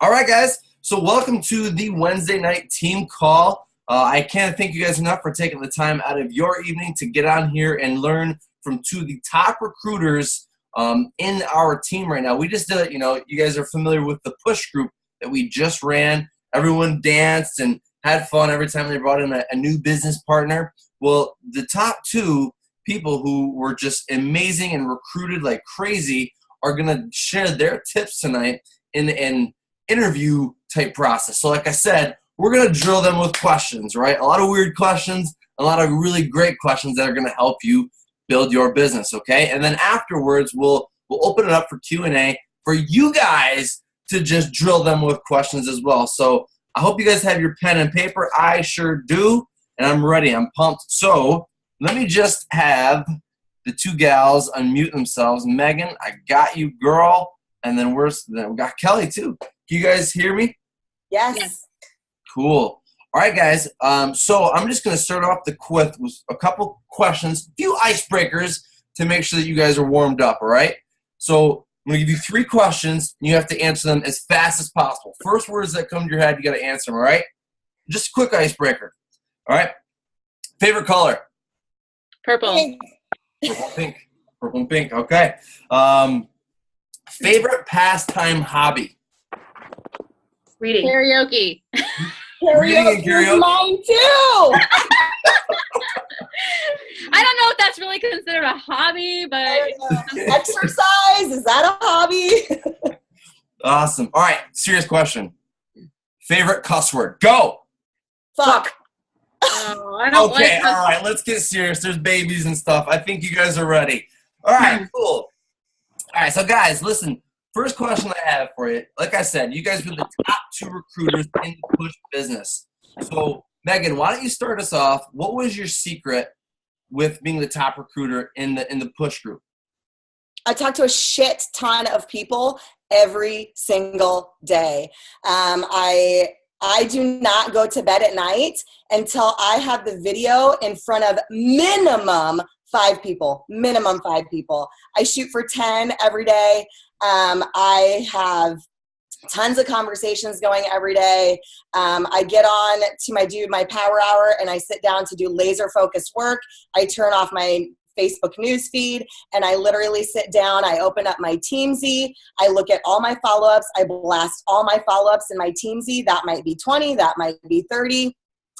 All right, guys. So welcome to the Wednesday night team call. I can't thank you guys enough for taking the time out of your evening to get on here and learn from two of the top recruiters in our team right now. We just did it. You guys are familiar with the push group that we just ran. Everyone danced and had fun every time they brought in a new business partner. Well, the top two people who were just amazing and recruited like crazy are going to share their tips tonight in an interview type process. So like I said, we're going to drill them with questions, right? A lot of weird questions, a lot of really great questions that are going to help you build your business, okay? And then afterwards, we'll open it up for Q&A for you guys to just drill them with questions as well. So I hope you guys have your pen and paper. I sure do, and I'm ready. I'm pumped. So let me just have the two gals unmute themselves. Megan, I got you, girl. And then we got Kelly, too. Can you guys hear me? Yes. Cool. All right, guys. So I'm just going to start off with a couple questions, a few icebreakers to make sure that you guys are warmed up, all right? So I'm going to give you 3 questions. And you have to answer them as fast as possible. First words that come to your head, you got to answer them, all right? Just a quick icebreaker, all right? Favorite color? Purple. Purple, pink. Purple and pink, okay. Favorite pastime hobby? Reading. Karaoke. Reading and karaoke. Mine too. I don't know if that's really considered a hobby, but Exercise, is that a hobby? Awesome. All right, serious question. Favorite cuss word? Go. Fuck. Oh, I don't Okay, like all right, let's get serious. There's babies and stuff. I think you guys are ready. All right, cool. All right, so guys, listen. First question I have for you. Like I said, you guys were the top 2 recruiters in the push business. So, Megan, why don't you start us off? What was your secret with being the top recruiter in the push group? I talk to a shit ton of people every single day. I do not go to bed at night until I have the video in front of minimum 5 people. Minimum 5 people. I shoot for 10 every day. I have tons of conversations going every day. I get on to my power hour and I sit down to do laser focused work. I turn off my Facebook news feed and I literally sit down. I open up my Teamsy. I look at all my follow-ups. I blast all my follow-ups in my Teamsy. That might be 20, that might be 30.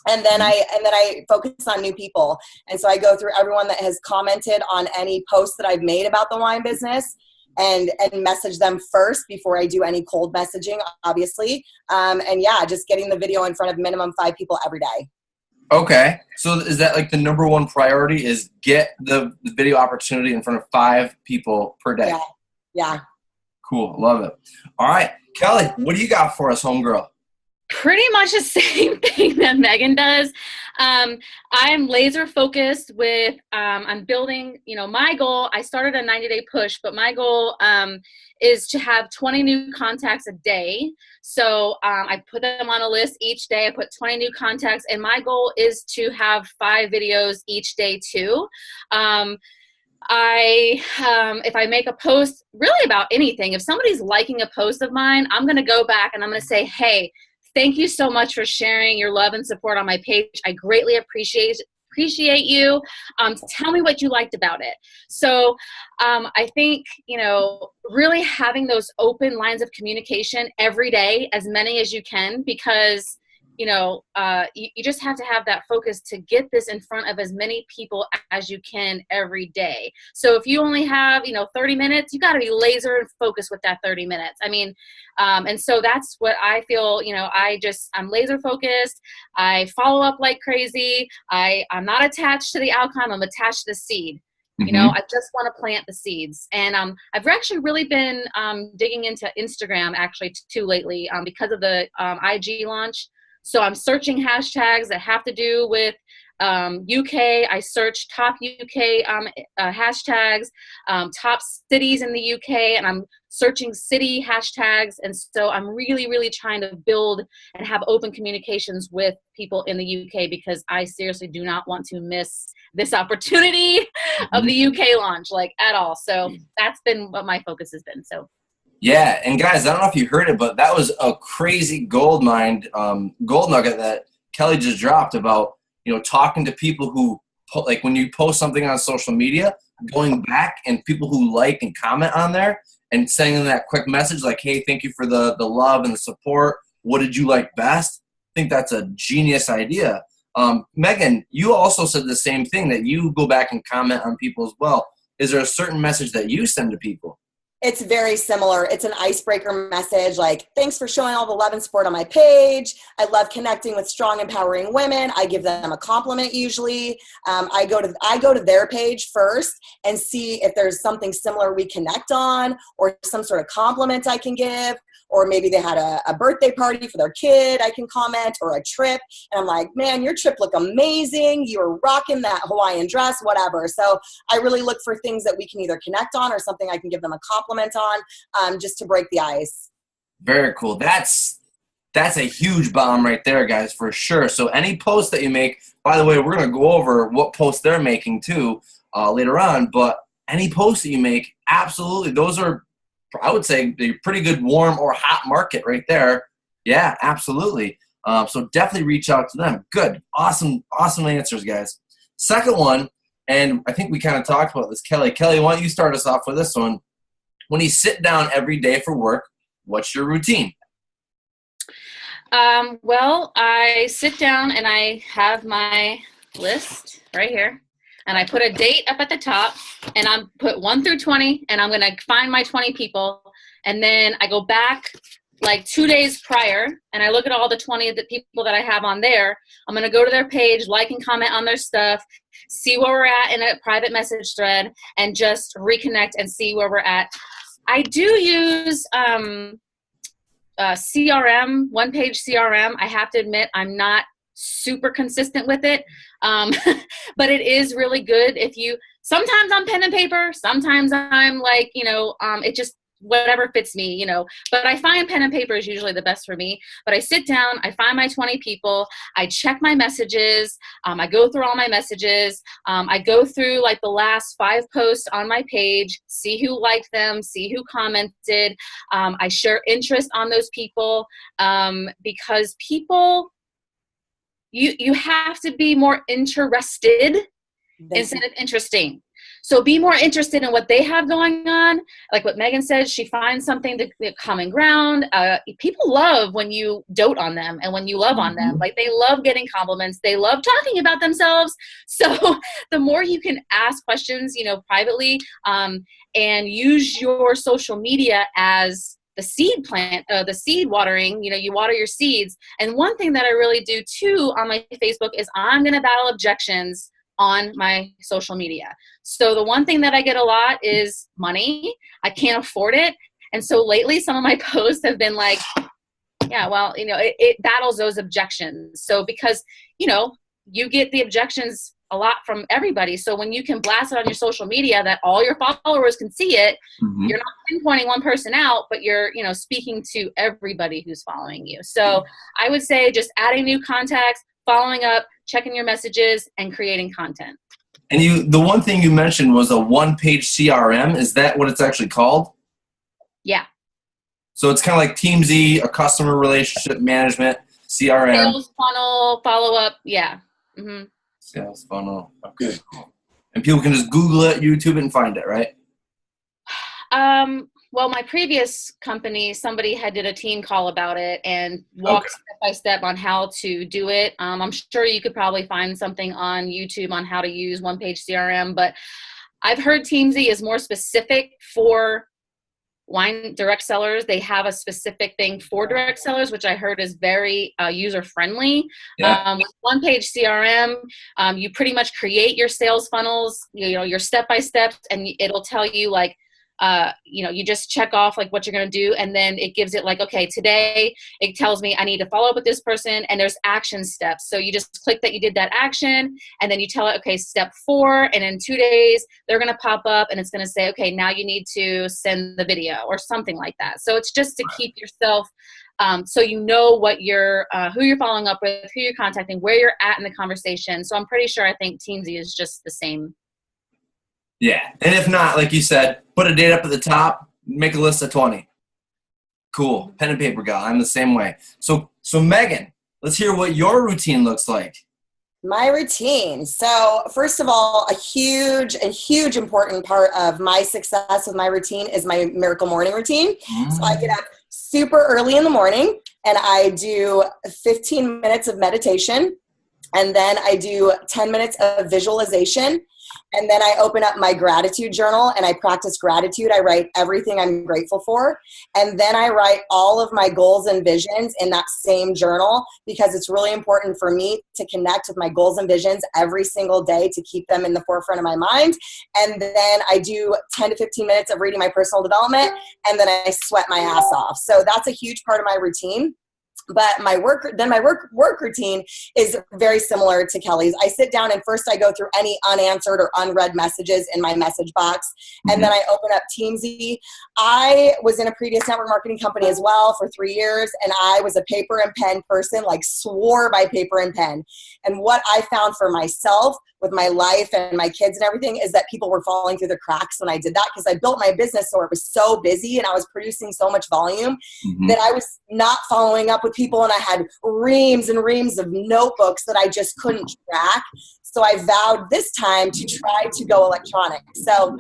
And then I focus on new people. And so I go through everyone that has commented on any posts that I've made about the wine business and message them first before I do any cold messaging, obviously. And yeah, just getting the video in front of minimum 5 people every day. Okay. So is that like the number 1 priority is get the video opportunity in front of 5 people per day? Yeah. Cool. Love it. All right. Kelly, what do you got for us, homegirl? pretty much the same thing that Megan does. I'm laser focused with, I'm building, my goal, I started a 90-day push, but my goal is to have 20 new contacts a day. So I put them on a list each day. I put 20 new contacts, and my goal is to have 5 videos each day too. If I make a post really about anything, if somebody's liking a post of mine, I'm going to go back and I'm going to say, hey, thank you so much for sharing your love and support on my page. I greatly appreciate you. Tell me what you liked about it. So I think, really having those open lines of communication every day, as many as you can, because you just have to have that focus to get this in front of as many people as you can every day. So if you only have, 30 minutes, you got to be laser focused with that 30 minutes. I mean, and so that's what I feel, I'm laser focused. I follow up like crazy. I'm not attached to the outcome. I'm attached to the seed. I just want to plant the seeds. And I've actually really been digging into Instagram actually too lately because of the IG launch. So I'm searching hashtags that have to do with UK. I search top UK hashtags, top cities in the UK, and I'm searching city hashtags. And so I'm really, really trying to build and have open communications with people in the UK, because I seriously do not want to miss this opportunity of the UK launch, like at all. So that's been what my focus has been. So. Yeah, and guys, I don't know if you heard it, but that was a crazy gold mine, gold nugget that Kelly just dropped about, talking to people who, like when you post something on social media, going back and people who like and comment on there and sending them that quick message like, hey, thank you for the love and the support. What did you like best? I think that's a genius idea. Megan, you also said the same thing, that you go back and comment on people as well. Is there a certain message that you send to people? It's very similar. It's an icebreaker message like, thanks for showing all the love and support on my page. I love connecting with strong, empowering women. I give them a compliment usually. I go to their page first and see if there's something similar we connect on, or some sort of compliment I can give. Or maybe they had a birthday party for their kid, I can comment, or a trip. And I'm like, man, your trip looked amazing. You were rocking that Hawaiian dress, whatever. So I really look for things that we can either connect on or something I can give them a compliment on, just to break the ice. Very cool. That's a huge bomb right there, guys, for sure. So any post that you make, by the way, we're going to go over what posts they're making too later on, but any post that you make, absolutely, those are, I would say, a pretty good warm or hot market right there. Yeah, absolutely. So definitely reach out to them. Good. Awesome answers, guys. Second one, and I think we kind of talked about this, Kelly. Kelly, why don't you start us off with this one? When you sit down every day for work, what's your routine? Well, I sit down and I have my list right here. And I put a date up at the top, and I put 1 through 20, and I'm going to find my 20 people. And then I go back like 2 days prior, and I look at all the 20 of the people that I have on there. I'm going to go to their page, like and comment on their stuff, see where we're at in a private message thread, and just reconnect and see where we're at. I do use CRM, one-page CRM. I have to admit, I'm not super consistent with it. But it is really good if you, sometimes I'm pen and paper, sometimes I'm like, it just, whatever fits me, but I find pen and paper is usually the best for me. But I sit down, I find my 20 people, I check my messages, I go through all my messages, I go through like the last 5 posts on my page, see who liked them, see who commented, I share interest on those people, because people, you have to be more interested instead of interesting. So be more interested in what they have going on. Like what Megan said, she finds something to common ground. People love when you dote on them and when you love on them. Like they love getting compliments. They love talking about themselves. So the more you can ask questions, privately, and use your social media as the seed plant, the seed watering, you water your seeds. And one thing that I really do too on my Facebook is I'm going to battle objections on my social media. So the one thing that I get a lot is money. I can't afford it. And so lately some of my posts have been like, yeah, well, it battles those objections. So because, you get the objections a lot from everybody. So when you can blast it on your social media that all your followers can see it, you're not pinpointing one person out, but you're, speaking to everybody who's following you. So I would say just adding new contacts, following up, checking your messages, and creating content. And the one thing you mentioned was a one-page CRM. Is that what it's actually called? Yeah. So it's kind of like TeamZ, a customer relationship management, CRM. Sales funnel, follow-up, yeah. Sales funnel. Okay, cool. And people can just Google it, YouTube it, and find it, right? Well, my previous company, somebody had did a team call about it and walked step by step on how to do it. I'm sure you could probably find something on YouTube on how to use one-page CRM, but I've heard TeamZ is more specific for wine direct sellers. They have a specific thing for direct sellers, which I heard is very user-friendly. Yeah. With one-page CRM, you pretty much create your sales funnels, your step-by-steps, and it'll tell you like, you just check off like what you're going to do. And then it gives it like, okay, today it tells me I need to follow up with this person, and there's action steps. So you just click that you did that action, and then you tell it, okay, step 4. And in 2 days they're going to pop up and it's going to say, okay, now you need to send the video or something like that. So it's just to keep yourself, so you know what you're, who you're following up with, who you're contacting, where you're at in the conversation. So I'm pretty sure I think TeamZ is just the same. Yeah, and if not, like you said, put a date up at the top, make a list of 20. Cool. Pen and paper gal. I'm the same way. So Meagan, let's hear what your routine looks like. My routine. So first of all, a huge important part of my success with my routine is my miracle morning routine. So I get up super early in the morning and I do 15 minutes of meditation. And then I do 10 minutes of visualization. And then I open up my gratitude journal and I practice gratitude. I write everything I'm grateful for. And then I write all of my goals and visions in that same journal because it's really important for me to connect with my goals and visions every single day to keep them in the forefront of my mind. And then I do 10 to 15 minutes of reading my personal development and then I sweat my ass off. So that's a huge part of my routine. But my work routine is very similar to Kelly's. I sit down and first I go through any unanswered or unread messages in my message box. And then I open up Teamsy. I was in a previous network marketing company as well for 3 years. And I was a paper and pen person, like swore by paper and pen. And what I found for myself with my life and my kids and everything is that people were falling through the cracks when I did that because I built my business so it was so busy and I was producing so much volume that I was not following up with people and I had reams and reams of notebooks that I just couldn't track. So I vowed this time to try to go electronic. So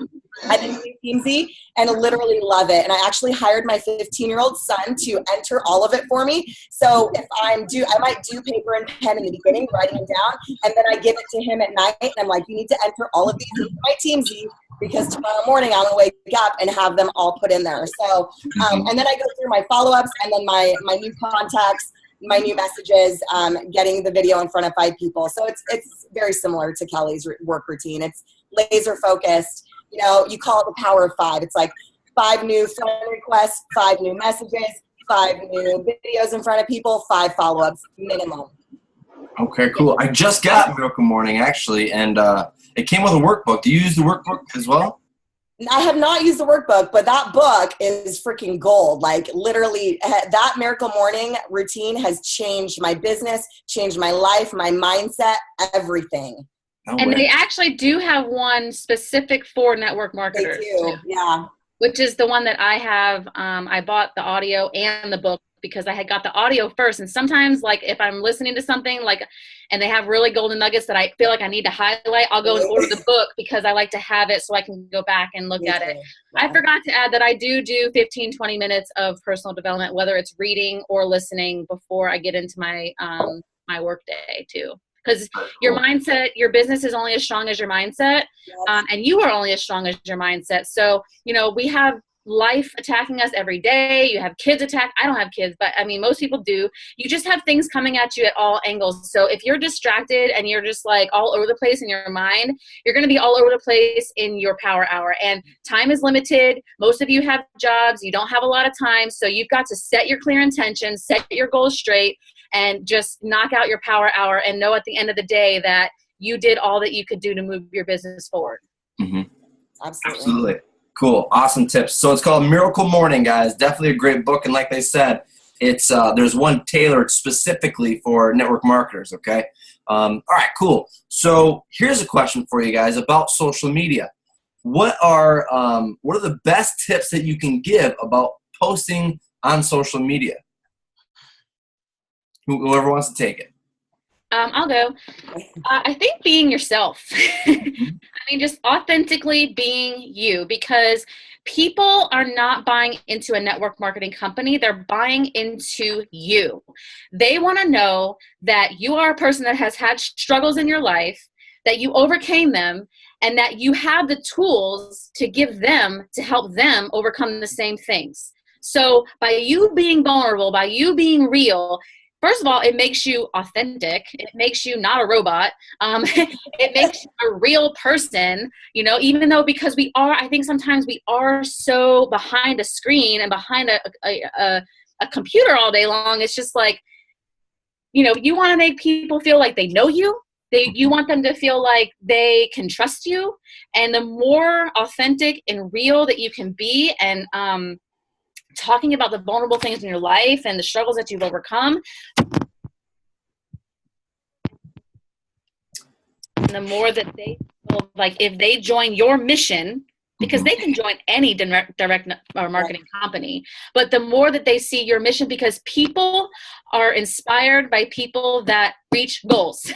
I've been doing Teamsy and literally love it. And I actually hired my 15-year-old son to enter all of it for me. So if I might do paper and pen in the beginning, writing them down, and then I give it to him at night. And I'm like, you need to enter all of these into my Teamsy because tomorrow morning I'm going to wake up and have them all put in there. So, and then I go through my follow-ups and then my new contacts, my new messages, getting the video in front of 5 people. So it's very similar to Kelly's work routine. It's laser focused. You know, you call it the power of 5. It's like 5 new friend requests, 5 new messages, 5 new videos in front of people, 5 follow-ups minimum. Okay, cool. I just got Miracle Morning actually, and it came with a workbook. Do you use the workbook as well? I have not used the workbook, but that book is freaking gold. Like literally that Miracle Morning routine has changed my business, changed my life, my mindset, everything. And they actually do have one specific for network marketers. They do, yeah. Which is the one that I have. I bought the audio and the book because I had got the audio first. And sometimes, like, if I'm listening to something, like, and they have really golden nuggets that I feel like I need to highlight, I'll go and order the book because I like to have it so I can go back and look at it. Yeah. I forgot to add that I do 15, 20 minutes of personal development, whether it's reading or listening before I get into my my work day, too. Because your mindset, your business is only as strong as your mindset, and you are only as strong as your mindset. So, you know, we have life attacking us every day. You have kids attack. I don't have kids, but I mean, most people do. You just have things coming at you at all angles. So if you're distracted and you're just like all over the place in your mind, you're going to be all over the place in your power hour. And time is limited. Most of you have jobs. You don't have a lot of time. So you've got to set your clear intentions, set your goals straight, and just knock out your power hour and know at the end of the day that you did all that you could do to move your business forward. Mm-hmm. Absolutely. Cool. Awesome tips. So it's called Miracle Morning, guys. Definitely a great book. And like they said, it's there's one tailored specifically for network marketers. Okay. All right, cool. So here's a question for you guys about social media. What are the best tips that you can give about posting on social media? Whoever wants to take it. I'll go. I think being yourself. I mean, just authentically being you, because people are not buying into a network marketing company. They're buying into you. They want to know that you are a person that has had struggles in your life, that you overcame them, and that you have the tools to give them to help them overcome the same things. So by you being vulnerable, by you being real, first of all, it makes you authentic. It makes you not a robot. It makes you a real person, you know, even though because I think sometimes we are so behind a screen and behind a computer all day long. It's just like, you know, you want to make people feel like they know you. You want them to feel like they can trust you. And the more authentic and real that you can be and talking about the vulnerable things in your life and the struggles that you've overcome, and the more that they feel like if they join your mission, because they can join any direct or marketing company. But the more that they see your mission, because people are inspired by people that reach goals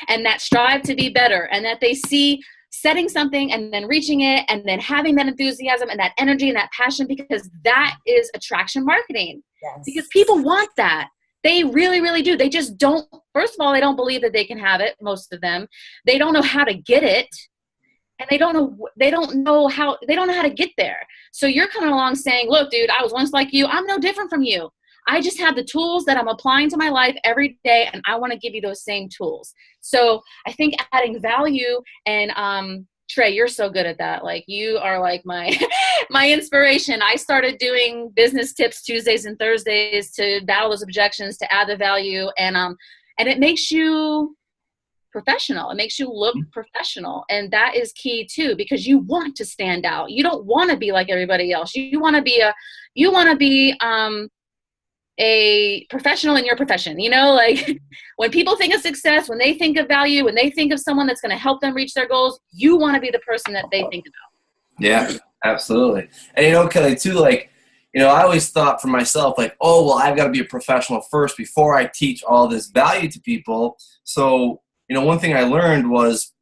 and that strive to be better, and that they see setting something and then reaching it and then having that enthusiasm and that energy and that passion, because that is attraction marketing. Yes. Because people want that. They really, really do. They just don't, first of all, they don't believe that they can have it, most of them. They don't know how to get it. And they don't know how to get there. So you're coming along saying, look, dude, I was once like you. I'm no different from you. I just have the tools that I'm applying to my life every day, and I want to give you those same tools. So I think adding value, and Trey, you're so good at that. Like, you are like my my inspiration. I started doing business tips Tuesdays and Thursdays to battle those objections, to add the value, and it makes you professional. It makes you look professional. And that is key too, because you want to stand out. You don't want to be like everybody else. You want to be a professional in your profession. You know, like when people think of success, when they think of value, when they think of someone that's going to help them reach their goals, you want to be the person that they think about. Yeah, absolutely. And you know, Kelly, too, like, you know, I always thought for myself, like, oh, well, I've got to be a professional first before I teach all this value to people. So, you know, one thing I learned was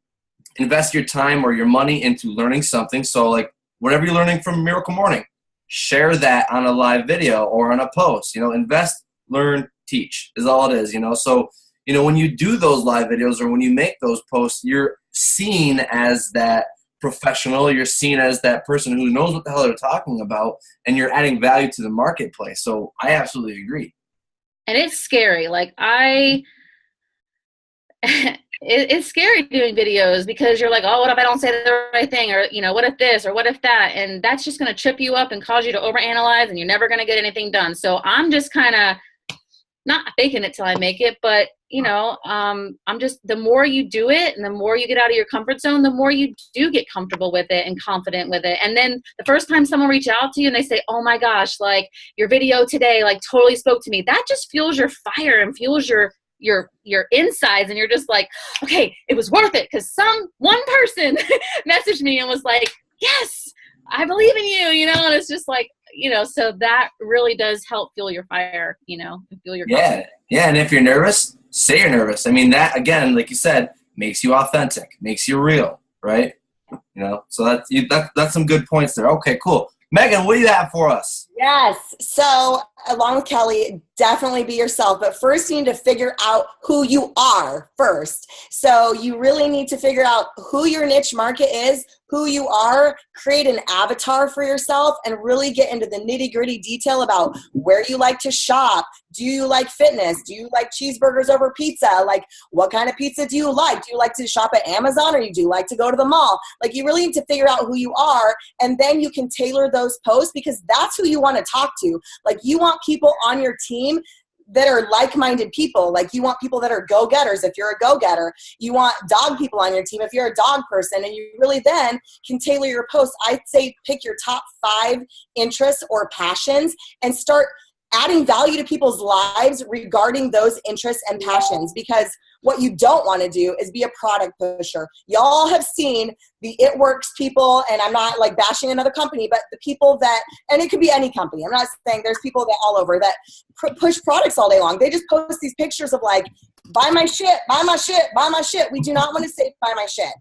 invest your time or your money into learning something. So, like, whatever you're learning from Miracle Morning, share that on a live video or on a post. You know, invest, learn, teach is all it is, you know. So, you know, when you do those live videos or when you make those posts, you're seen as that professional. You're seen as that person who knows what the hell they're talking about, and you're adding value to the marketplace. So I absolutely agree. And it's scary. Like, it's scary doing videos, because you're like, oh, what if I don't say the right thing? Or, you know, what if this or what if that? And that's just going to trip you up and cause you to overanalyze, and you're never going to get anything done. So I'm just kind of not faking it till I make it. But, you know, I'm just, the more you do it and the more you get out of your comfort zone, the more you do get comfortable with it and confident with it. And then the first time someone reaches out to you and they say, oh my gosh, like, your video today, like, totally spoke to me. That just fuels your fire and fuels your insides, and you're just like, okay, it was worth it, because one person messaged me and was like, yes, I believe in you, you know. And it's just like, you know, so that really does help fuel your fire, you know, and fuel your confidence. Yeah. And if you're nervous, say you're nervous. I mean, that, again, like you said, makes you authentic, makes you real, right? You know, so that's some good points there. Okay, cool. Meagan, what do you have for us? Yes. So along with Kelly, definitely be yourself. But first, you need to figure out who you are first. So you really need to figure out who your niche market is, who you are, create an avatar for yourself, and really get into the nitty-gritty detail about where you like to shop. Do you like fitness? Do you like cheeseburgers over pizza? Like, what kind of pizza do you like? Do you like to shop at Amazon, or you do like to go to the mall? Like, you really need to figure out who you are, and then you can tailor those posts, because that's who you want to talk to. Like, you want people on your team that are like-minded people. Like, you want people that are go-getters if you're a go-getter. You want dog people on your team if you're a dog person, and you really then can tailor your posts. I'd say pick your top 5 interests or passions and start adding value to people's lives regarding those interests and passions, because what you don't want to do is be a product pusher. Y'all have seen the It Works people, and I'm not like bashing another company, but the people that, and it could be any company, I'm not saying, there's people that all over that push products all day long. They just post these pictures of like, buy my shit, buy my shit, buy my shit. We do not want to say buy my shit.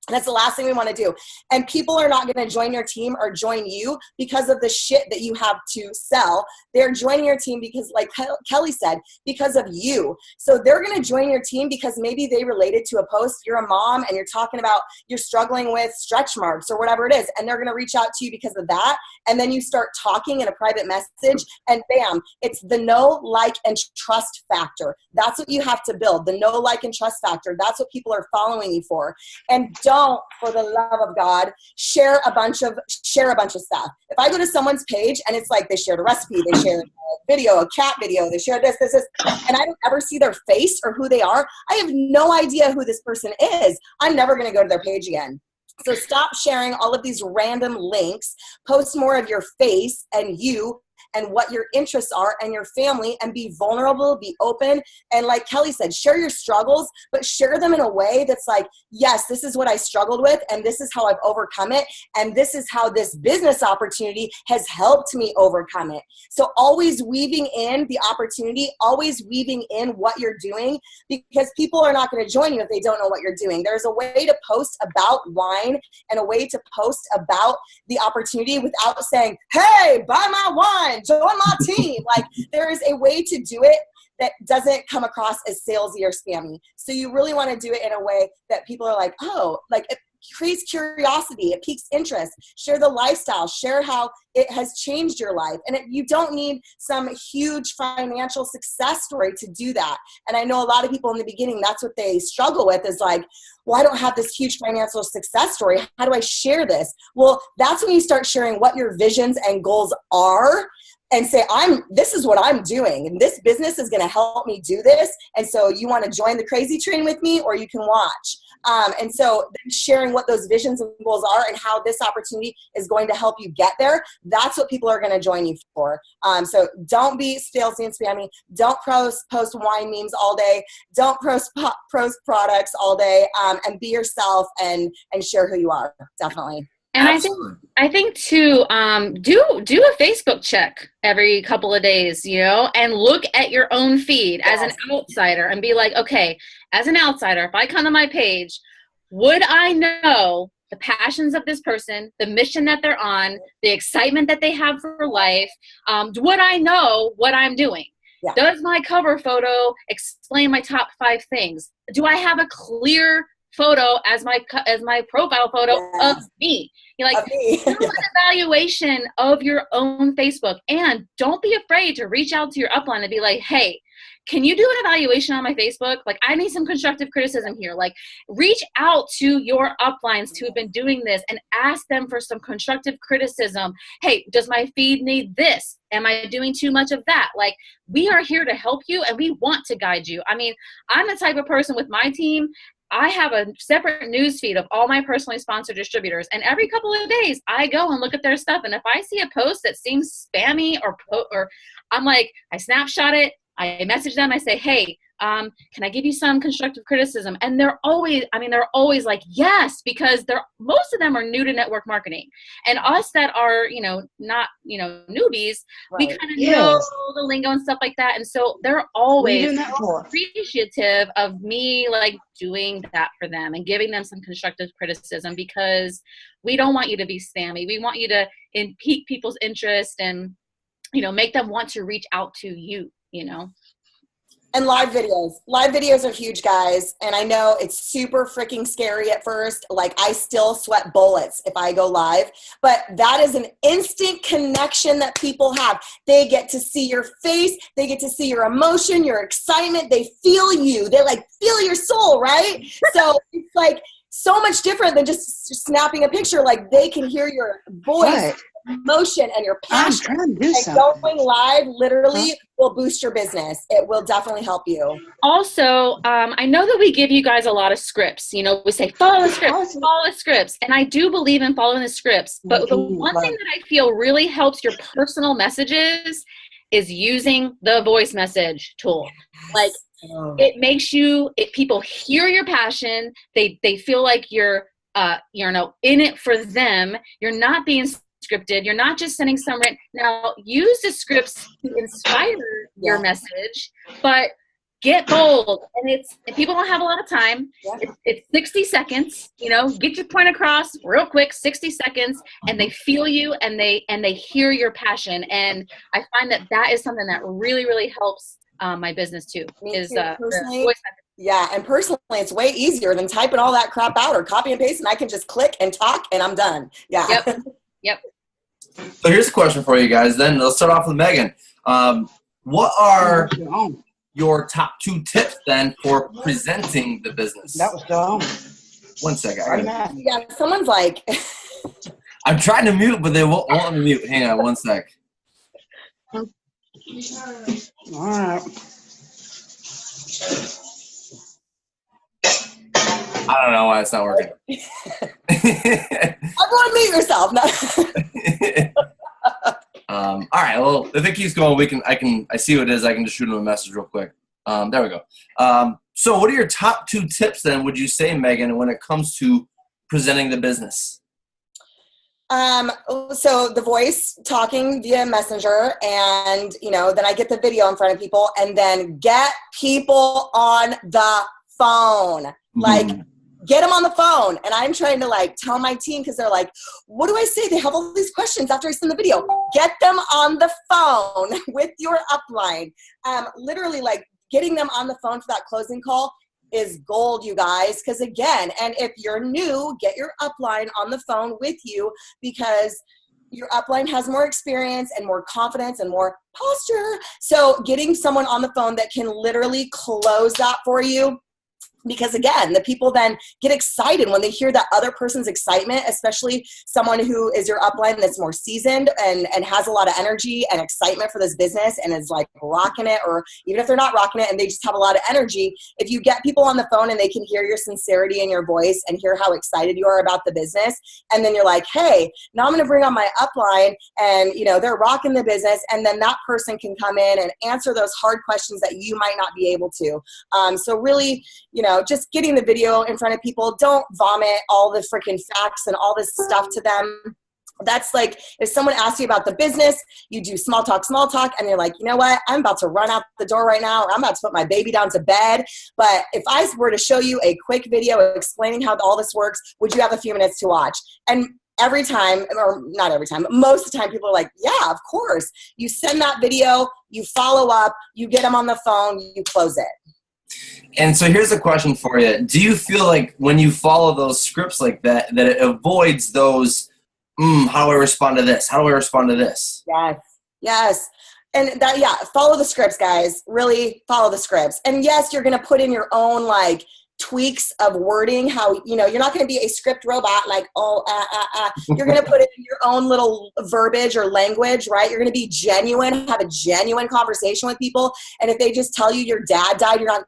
That's the last thing we want to do. And people are not going to join your team or join you because of the shit that you have to sell. They're joining your team because, like Kelly said, because of you. So they're going to join your team because maybe they related to a post. You're a mom and you're talking about you're struggling with stretch marks or whatever it is. And they're going to reach out to you because of that. And then you start talking in a private message, and bam, it's the know, like, and trust factor. That's what you have to build, the know, like, and trust factor. That's what people are following you for. And don't, for the love of God, share a bunch of stuff. If I go to someone's page and it's like they shared a recipe, they shared a video, a cat video, they shared this, and I don't ever see their face or who they are, I have no idea who this person is. I'm never going to go to their page again. So stop sharing all of these random links. Post more of your face and you and what your interests are and your family, and be vulnerable, be open. And like Kelly said, share your struggles, but share them in a way that's like, yes, this is what I struggled with, and this is how I've overcome it, and this is how this business opportunity has helped me overcome it. So always weaving in the opportunity, always weaving in what you're doing, because people are not going to join you if they don't know what you're doing. There's a way to post about wine and a way to post about the opportunity without saying, hey, buy my wine, join my team. Like, there is a way to do it that doesn't come across as salesy or spammy. So you really want to do it in a way that people are like, oh, like it creates curiosity, it piques interest. Share the lifestyle, share how it has changed your life. And you don't need some huge financial success story to do that. And I know a lot of people in the beginning, that's what they struggle with, is like, well, I don't have this huge financial success story. How do I share this? Well, that's when you start sharing what your visions and goals are, and say, this is what I'm doing, and this business is going to help me do this. And so you want to join the crazy train with me, or you can watch. And so then sharing what those visions and goals are and how this opportunity is going to help you get there, that's what people are going to join you for. So don't be salesy and spammy. Don't post wine memes all day. Don't post products all day, and be yourself and share who you are. Definitely. And I think too, do a Facebook check every couple of days, and look at your own feed as an outsider and be like, okay, as an outsider, if I come to my page, would I know the passions of this person, the mission that they're on, the excitement that they have for life? Would I know what I'm doing? Yeah. Does my cover photo explain my top 5 things? Do I have a clear photo as my profile photo of me? Do an evaluation of your own Facebook, and don't be afraid to reach out to your upline and be like, hey, can you do an evaluation on my Facebook? Like, I need some constructive criticism here. Like, reach out to your uplines who have been doing this and ask them for some constructive criticism. Hey, does my feed need this? Am I doing too much of that? Like, we are here to help you, and we want to guide you. I mean, I'm the type of person with my team, I have a separate news feed of all my personally sponsored distributors, and every couple of days I go and look at their stuff, and if I see a post that seems spammy or I'm like, I snapshot it, I message them, I say, hey, can I give you some constructive criticism? And they're always like, yes, because most of them are new to network marketing. And us that are, not, newbies, we kind of know the lingo and stuff like that. And so they're always appreciative of me, like, doing that for them and giving them some constructive criticism, because we don't want you to be spammy. We want you to pique people's interest and, make them want to reach out to you, And live videos are huge, guys. And I know it's super freaking scary at first. Like, I still sweat bullets if I go live, but that is an instant connection that people have. They get to see your face. They get to see your emotion, your excitement. They feel you. They like feel your soul, right? So it's like so much different than just snapping a picture. Like, they can hear your voice. Right. Emotion and your passion, and going live literally will boost your business. It will definitely help you. Also, I know that we give you guys a lot of scripts. We say follow the scripts, and I do believe in following the scripts. But the one thing that I feel really helps your personal messages is using the voice message tool. Like, it makes people hear your passion. They feel like you're in it for them. You're not being scripted. You're not just sending some written. Now, use the scripts to inspire your message, but get bold. And people don't have a lot of time. It's 60 seconds. Get your point across real quick, 60 seconds, and they feel you and they hear your passion. And I find that is something that really, really helps my business too. Yeah, and personally, it's way easier than typing all that crap out or copy and paste, and I can just click and talk, and I'm done. Yeah. Yep. So here's a question for you guys. Then let's start off with Megan. What are your top 2 tips then for presenting the business? That was dumb. 1 second. Yeah, someone's like. I'm trying to mute, but they won't let me mute. Hang on 1 sec. All right. I don't know why it's not working. Everyone mute yourself. All right. Well, if it keeps going, I see what it is. I can just shoot him a message real quick. There we go. So what are your top 2 tips then, would you say, Megan, when it comes to presenting the business? So the voice talking via messenger, and, then I get the video in front of people, and then get people on the phone. Like, get them on the phone. And I'm trying to tell my team, because they're like, what do I say? They have all these questions after I send the video. Get them on the phone with your upline. Literally getting them on the phone for that closing call is gold, you guys. Because again, and if you're new, get your upline on the phone with you, because your upline has more experience and more confidence and more posture. So getting someone on the phone that can literally close that for you, because again, the people then get excited when they hear that other person's excitement, especially someone who is your upline that's more seasoned and has a lot of energy and excitement for this business and is rocking it, or even if they're not rocking it and they just have a lot of energy. If you get people on the phone and they can hear your sincerity in your voice and hear how excited you are about the business, and then you're like, hey, now I'm going to bring on my upline, and they're rocking the business, and then that person can come in and answer those hard questions that you might not be able to. So really, just getting the video in front of people. Don't vomit all the freaking facts and all this stuff to them. That's if someone asks you about the business, you do small talk, and you're like, you know what? I'm about to run out the door right now. I'm about to put my baby down to bed. But if I were to show you a quick video explaining how all this works, would you have a few minutes to watch? And every time, or not every time, but most of the time, people are like, yeah, of course. You send that video, you follow up, you get them on the phone, you close it. And so here's a question for you. Do you feel like when you follow those scripts like that, that it avoids those, how do I respond to this? How do I respond to this? Yes. And follow the scripts, guys. Really follow the scripts. And yes, you're going to put in your own tweaks of wording, how, you're not going to be a script robot You're going to put it in your own little verbiage or language, right? You're going to be genuine, have a genuine conversation with people. And if they just tell you your dad died, you're not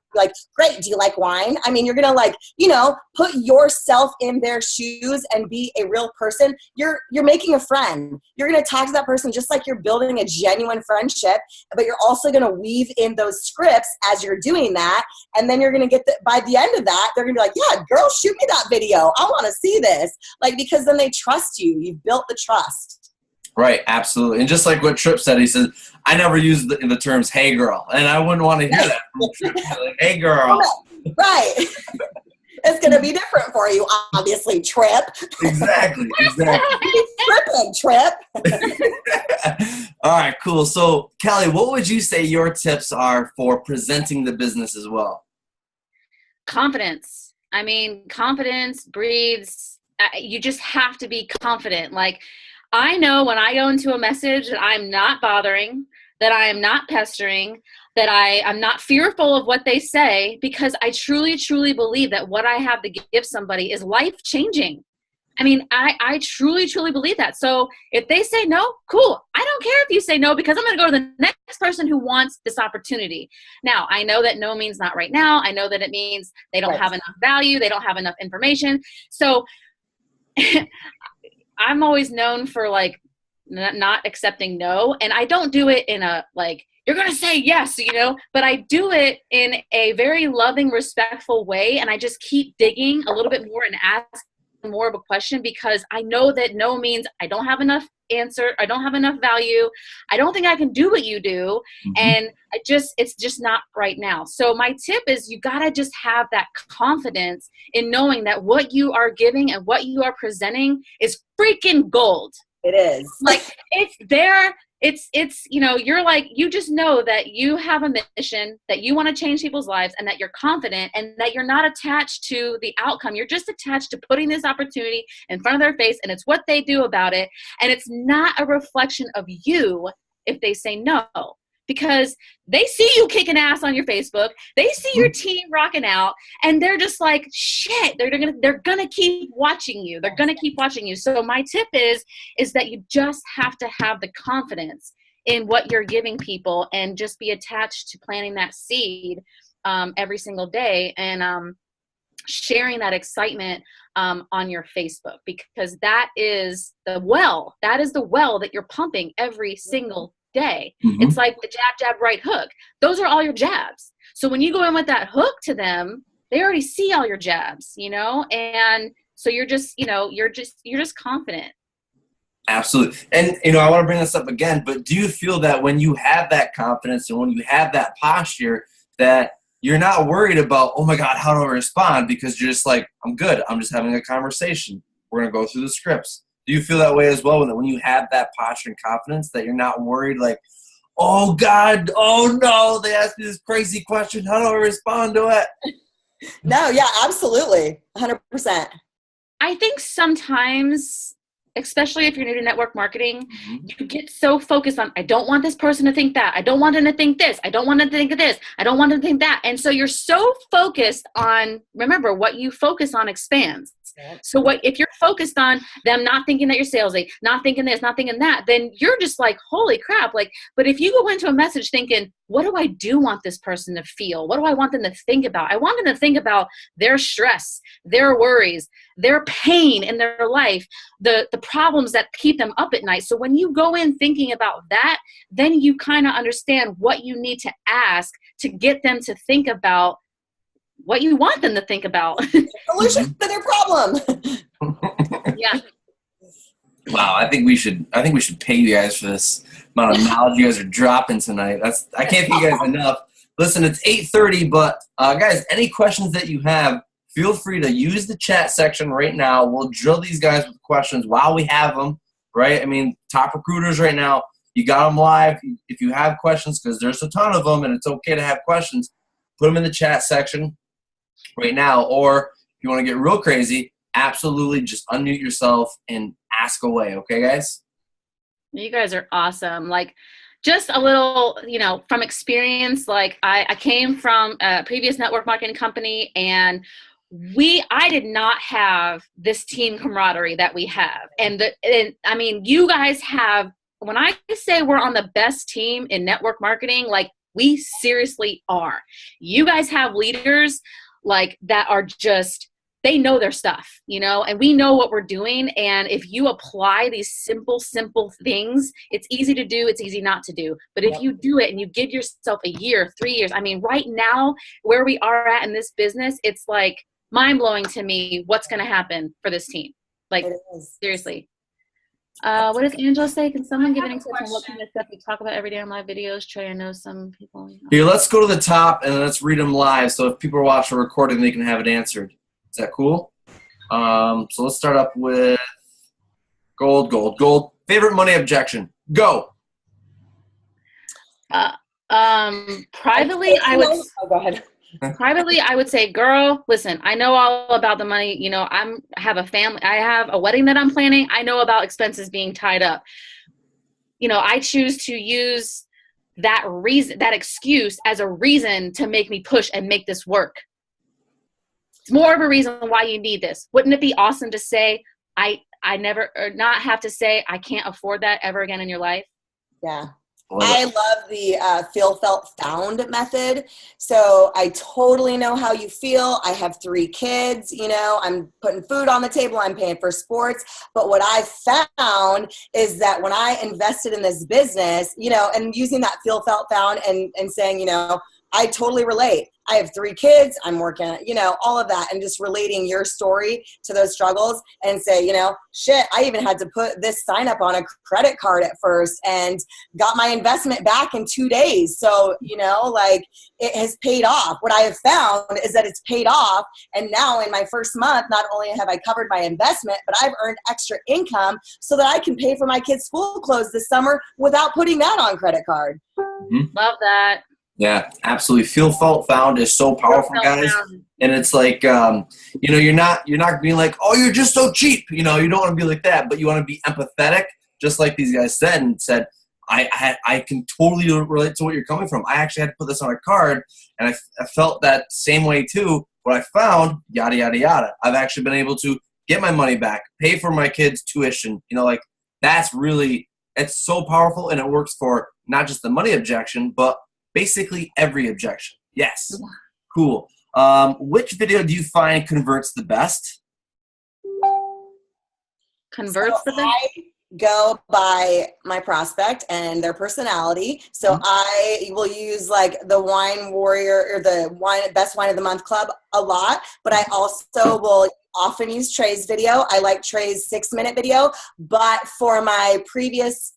great, do you like wine? I mean, you're going to put yourself in their shoes and be a real person. You're making a friend. You're going to talk to that person just like you're building a genuine friendship, but you're also going to weave in those scripts as you're doing that. And then you're going to get by the end of that, they're gonna be like, yeah, girl, shoot me that video. I want to see this. Because then they trust you. You've built the trust. Right, absolutely. And just like what Tripp said, he said, I never use the terms, hey, girl. And I wouldn't want to hear that from Tripp. Hey, girl. Right. It's going to be different for you, obviously, Tripp. Exactly. Tripping, Tripp. All right, cool. So, Kelly, what would you say your tips are for presenting the business as well? Confidence. I mean, confidence breeds, you just have to be confident. I know when I go into a message that I'm not bothering, that I am not pestering, that I'm not fearful of what they say, because I truly, truly believe that what I have to give somebody is life-changing. I mean, I truly, truly believe that. So if they say no, cool. I don't care if you say no, because I'm going to go to the next person who wants this opportunity. Now, I know that no means not right now. I know that it means they don't have enough value. They don't have enough information. So I'm always known for not accepting no. And I don't do it in a you're going to say yes, but I do it in a very loving, respectful way. And I just keep digging a little bit more and ask more of a question, because I know that no means I don't have enough answer. I don't have enough value. I don't think I can do what you do. And it's just not right now. So my tip is, you got to just have that confidence in knowing that what you are giving and what you are presenting is freaking gold. It is. It's there. It's you just know that you have a mission, that you want to change people's lives, and that you're confident, and that you're not attached to the outcome. You're just attached to putting this opportunity in front of their face, and it's what they do about it. And it's not a reflection of you if they say no, because they see you kicking ass on your Facebook. They see your team rocking out, and they're just like, shit, they're gonna keep watching you. They're gonna keep watching you. So my tip is that you just have to have the confidence in what you're giving people, and just be attached to planting that seed every single day. And sharing that excitement on your Facebook, because that is the well that you're pumping every single day. Mm-hmm. It's like the jab, jab, right hook. Those are all your jabs. So when you go in with that hook to them, they already see all your jabs, and so you're just confident. Absolutely. And, I want to bring this up again, but do you feel that when you have that confidence and when you have that posture, that you're not worried about, oh my God, how do I respond? Because you're just like, I'm good. I'm just having a conversation. We're going to go through the scripts. Do you feel that way as well when you have that posture and confidence, that you're not worried like, oh God, oh no, they asked me this crazy question. How do I respond to it? No, yeah, absolutely. 100%. I think sometimes, especially if you're new to network marketing, you get so focused on, I don't want this person to think that. I don't want them to think this. I don't want them to think of this. I don't want them to think that. And so you're so focused on, remember, what you focus on expands. So if you're focused on them not thinking that you're salesy, not thinking this, not thinking that, then you're just like, holy crap. But if you go into a message thinking, what do I want this person to feel? What do I want them to think about? I want them to think about their stress, their worries, their pain in their life, the problems that keep them up at night. So when you go in thinking about that, then you kind of understand what you need to ask to get them to think about what you want them to think about. Solution to their problem. Yeah. Wow, I think we should pay you guys for this amount of knowledge you guys are dropping tonight. I can't thank you guys enough. Listen, it's 8:30, but guys, any questions that you have, feel free to use the chat section right now. We'll drill these guys with questions while we have them, right? I mean, top recruiters right now, you got them live. If you have questions, because there's a ton of them, and it's okay to have questions, put them in the chat section right now. Or if you want to get real crazy, absolutely just unmute yourself and ask away. Okay, guys? You guys are awesome. Just a little, from experience, I came from a previous network marketing company, and I did not have this team camaraderie that we have. And I mean, you guys have, when I say we're on the best team in network marketing, we seriously are. You guys have leaders that are just, they know their stuff, and we know what we're doing. And if you apply these simple things, it's easy to do. It's easy not to do. But if you do it and you give yourself a year, 3 years, I mean, right now where we are at in this business, it's mind blowing to me what's going to happen for this team. Seriously. What does Angela say? Can someone give an example of what kind of stuff you talk about every day on live videos? Trey, I know some people. Here, let's go to the top and let's read them live. So if people are watching a recording, they can have it answered. Is that cool? So let's start up with gold. Favorite money objection. Go. Privately, I would. Oh, go ahead. Privately, I would say, girl, listen, I know all about the money. I have a family. I have a wedding that I'm planning. I know about expenses being tied up. I choose to use that excuse as a reason to make me push and make this work. It's more of a reason why you need this. Wouldn't it be awesome to say, I never, or not have to say, I can't afford that ever again in your life? Yeah. I love the feel, felt, found method. So I totally know how you feel. I have 3 kids, I'm putting food on the table. I'm paying for sports. But what I found is that when I invested in this business, and using that feel, felt, found and saying, I totally relate. I have 3 kids. I'm working, all of that, and just relating your story to those struggles and say, shit, I even had to put this sign up on a credit card at first and got my investment back in 2 days. So, it has paid off. What I have found is that it's paid off. And now in my first month, not only have I covered my investment, but I've earned extra income so that I can pay for my kids' school clothes this summer without putting that on credit card. Mm-hmm. Love that. Yeah, absolutely. Feel, felt, found is so powerful, guys. And it's you're not being like, oh, you're just so cheap. You don't want to be like that, but you want to be empathetic, just like these guys said, I can totally relate to what you're coming from. I actually had to put this on a card, and I felt that same way too. What I found, yada, yada, yada. I've actually been able to get my money back, pay for my kids' tuition. That's really, it's so powerful, and it works for not just the money objection, but basically every objection. Yes. Cool. Which video do you find converts the best? Converts the best? I go by my prospect and their personality. So I will use like the Wine Warrior or the Best Wine of the Month Club a lot, but I also will often use Trey's video. I like Trey's 6-minute video, but for my previous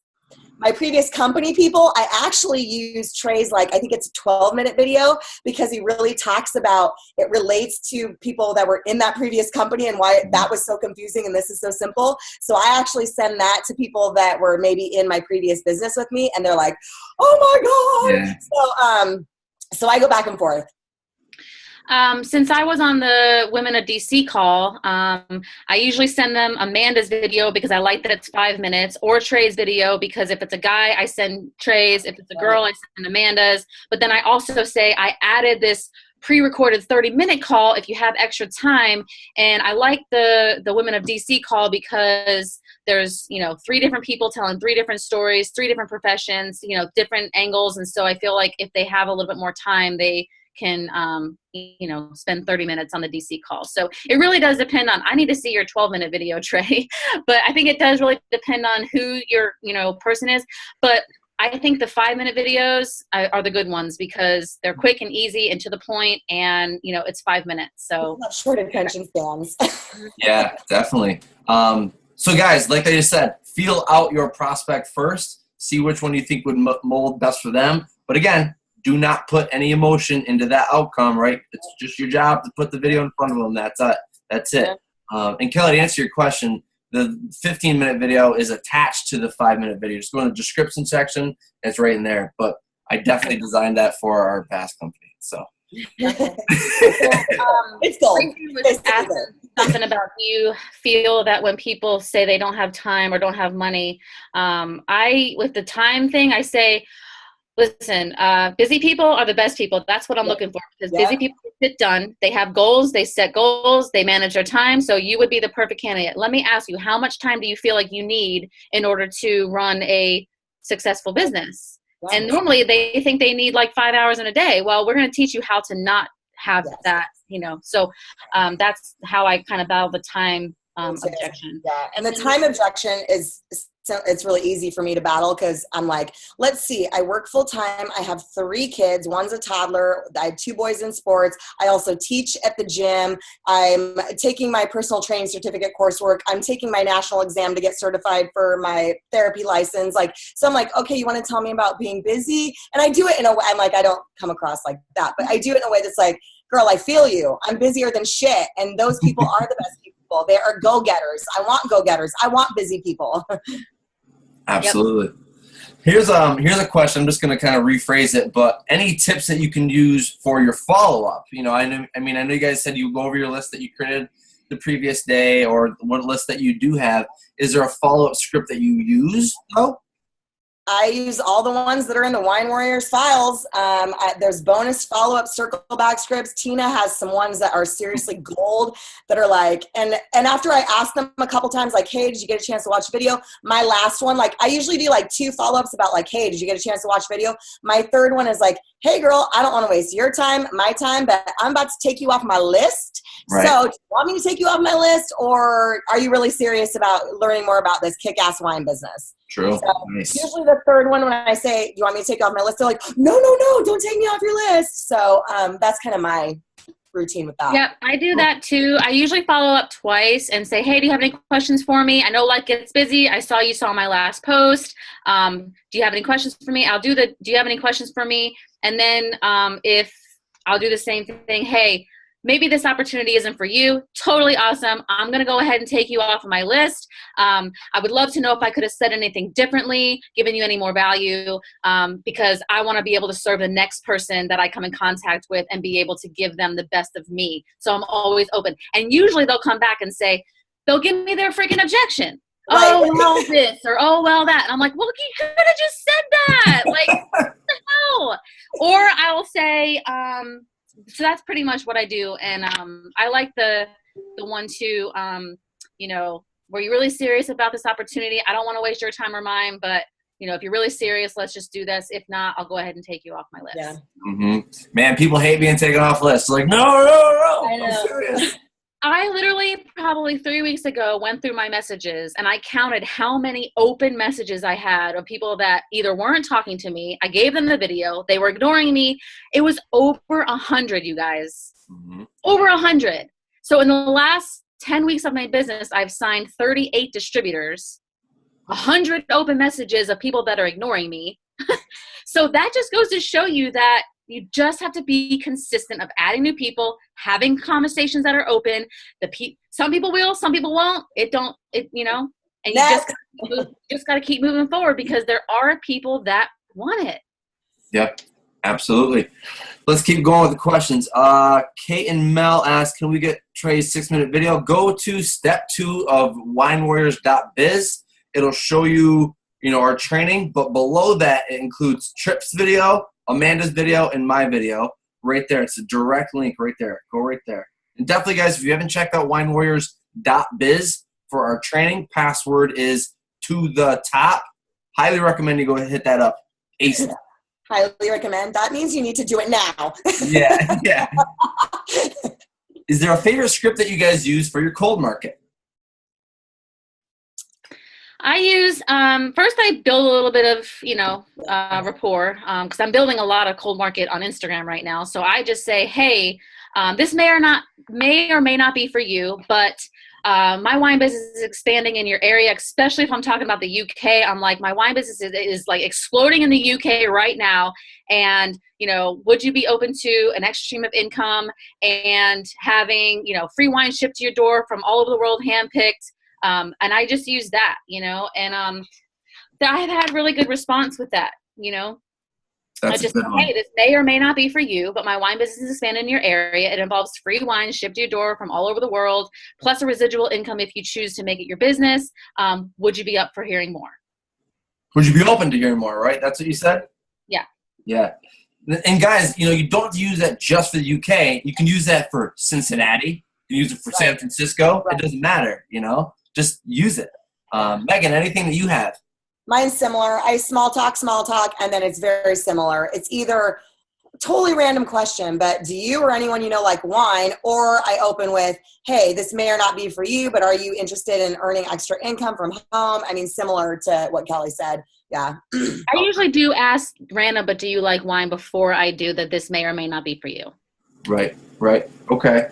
company people, I actually use Trey's, like, I think it's a 12-minute video, because he really talks about, it relates to people that were in that previous company and why that was so confusing and this is so simple. So I actually send that to people that were maybe in my previous business with me, and they're like, oh my God. Yeah. So I go back and forth. Since I was on the Women of DC call, I usually send them Amanda's video because I like that it's 5 minutes, or Trey's video because if it's a guy, I send Trey's. If it's a girl, I send Amanda's. But then I also say I added this pre-recorded 30-minute call if you have extra time. And I like the Women of DC call because there's, 3 different people telling 3 different stories, 3 different professions, different angles. And so I feel like if they have a little bit more time, they can, spend 30 minutes on the DC call. So it really does depend on, I need to see your 12-minute video, Trey, but I think it does really depend on who your, person is. But I think the 5-minute videos are the good ones because they're quick and easy and to the point, and, it's 5 minutes. So short attention spans. Yeah, definitely. So guys, like I just said, feel out your prospect first, see which one you think would mold best for them. But again, do not put any emotion into that outcome, right? It's just your job to put the video in front of them. That's it. That's it. And Kelly, to answer your question, the 15-minute video is attached to the 5-minute video. Just go in the description section. It's right in there. But I definitely designed that for our past company. So it's gold. Was asking something about, do you feel that when people say they don't have time or don't have money, with the time thing, I say, listen, busy people are the best people. That's what I'm looking for, because busy people get done. They have goals. They set goals. They manage their time. So you would be the perfect candidate. Let me ask you, how much time do you feel like you need in order to run a successful business? Wow. And normally they think they need like 5 hours in a day. Well, we're going to teach you how to not have that, So that's how I kind of battle the time objection. Yeah, and the time objection is, so it's really easy for me to battle, because I'm like, let's see, I work full time. I have 3 kids. One's a toddler. I have 2 boys in sports. I also teach at the gym. I'm taking my personal training certificate coursework. I'm taking my national exam to get certified for my therapy license. So I'm like, okay, you want to tell me about being busy? And I do it in a way, I'm like, I don't come across like that, but I do it in a way that's like, girl, I feel you. I'm busier than shit. And those people are the best people. They are go-getters. I want go-getters. I want busy people. Absolutely. Yep. Here's a question. I'm just going to kind of rephrase it, but any tips that you can use for your follow-up? I know you guys said you go over your list that you created the previous day, or what list that you do have. Is there a follow-up script that you use though? I use all the ones that are in the Wine Warriors files. There's bonus follow-up circle back scripts. Tina has some ones that are seriously gold that are like, and after I ask them a couple times, like, hey, did you get a chance to watch the video? My last one, like, I usually do like 2 follow-ups about like, hey, did you get a chance to watch the video? My third one is like, hey girl, I don't want to waste your time, my time, but I'm about to take you off my list. Right. So do you want me to take you off my list, or are you really serious about learning more about this kick-ass wine business? True. So nice. Usually the third one, when I say, do you want me to take you off my list? They're like, no, don't take me off your list. So that's kind of my routine with that. Yeah, I do that too. I usually follow up twice and say, hey, do you have any questions for me? I know life gets busy. I saw you saw my last post. Do you have any questions for me? Do you have any questions for me? And then if I'll do the same thing, hey, maybe this opportunity isn't for you. Totally awesome. I'm going to go ahead and take you off of my list. I would love to know if I could have said anything differently, given you any more value, because I want to be able to serve the next person that I come in contact with and be able to give them the best of me. So I'm always open. And usually they'll come back and say, they'll give me their freaking objection. Right. Oh, well, this, or oh, well, that. And I'm like, well, you could have just said that. Like, what the hell? Or I'll say, so that's pretty much what I do. And I like the one too, were you really serious about this opportunity? I don't want to waste your time or mine, but you know, if you're really serious, let's just do this. If not, I'll go ahead and take you off my list. Yeah. Mm-hmm. Man, people hate being taken off lists. Like, no, I know. I'm serious. I literally probably 3 weeks ago went through my messages and I counted how many open messages I had of people that either weren't talking to me. I gave them the video. They were ignoring me. It was over 100, you guys. Mm-hmm. Over 100. So in the last 10 weeks of my business, I've signed 38 distributors, 100 open messages of people that are ignoring me. So that just goes to show you that you just have to be consistent of adding new people, having conversations that are open. Some people will, some people won't. You know, and you just got to keep moving forward because there are people that want it. Yep, absolutely. Let's keep going with the questions. Kate and Mel ask, can we get Trey's 6-minute video? Go to step 2 of winewarriors.biz. It'll show you, our training, but below that, it includes Tripp's video, Amanda's video, and my video right there. It's a direct link right there. Go right there. And definitely, guys, if you haven't checked out winewarriors.biz for our training, password is to the top. Highly recommend you go ahead and hit that up ASAP. Highly recommend. That means you need to do it now. Yeah. Is there a favorite script that you guys use for your cold market? I use, first I build a little bit of, rapport, because I'm building a lot of cold market on Instagram right now. So I just say, hey, this may or may not be for you, but my wine business is expanding in your area, especially if I'm talking about the UK. I'm like, my wine business is like exploding in the UK right now. And, would you be open to an extra stream of income and having, free wine shipped to your door from all over the world, handpicked? And I just use that, and I've had really good response with that, That's I just a good say, one. hey, this may or may not be for you, but my wine business is expanding in your area. It involves free wine shipped to your door from all over the world, plus a residual income if you choose to make it your business. Would you be up for hearing more? Would you be open to hearing more, right? That's what you said? Yeah. Yeah. And guys, you don't have to use that just for the UK. You can use that for Cincinnati. You can use it for San Francisco. Right. It doesn't matter, Just use it. Meagan, anything that you have? Mine's similar. I small talk, and then it's very similar. It's either totally random question, but do you or anyone you know like wine? Or I open with, hey, this may or not be for you, but are you interested in earning extra income from home? I mean, similar to what Kelly said. Yeah. I usually do ask random, but do you like wine before I do that this may or may not be for you? Right. Okay.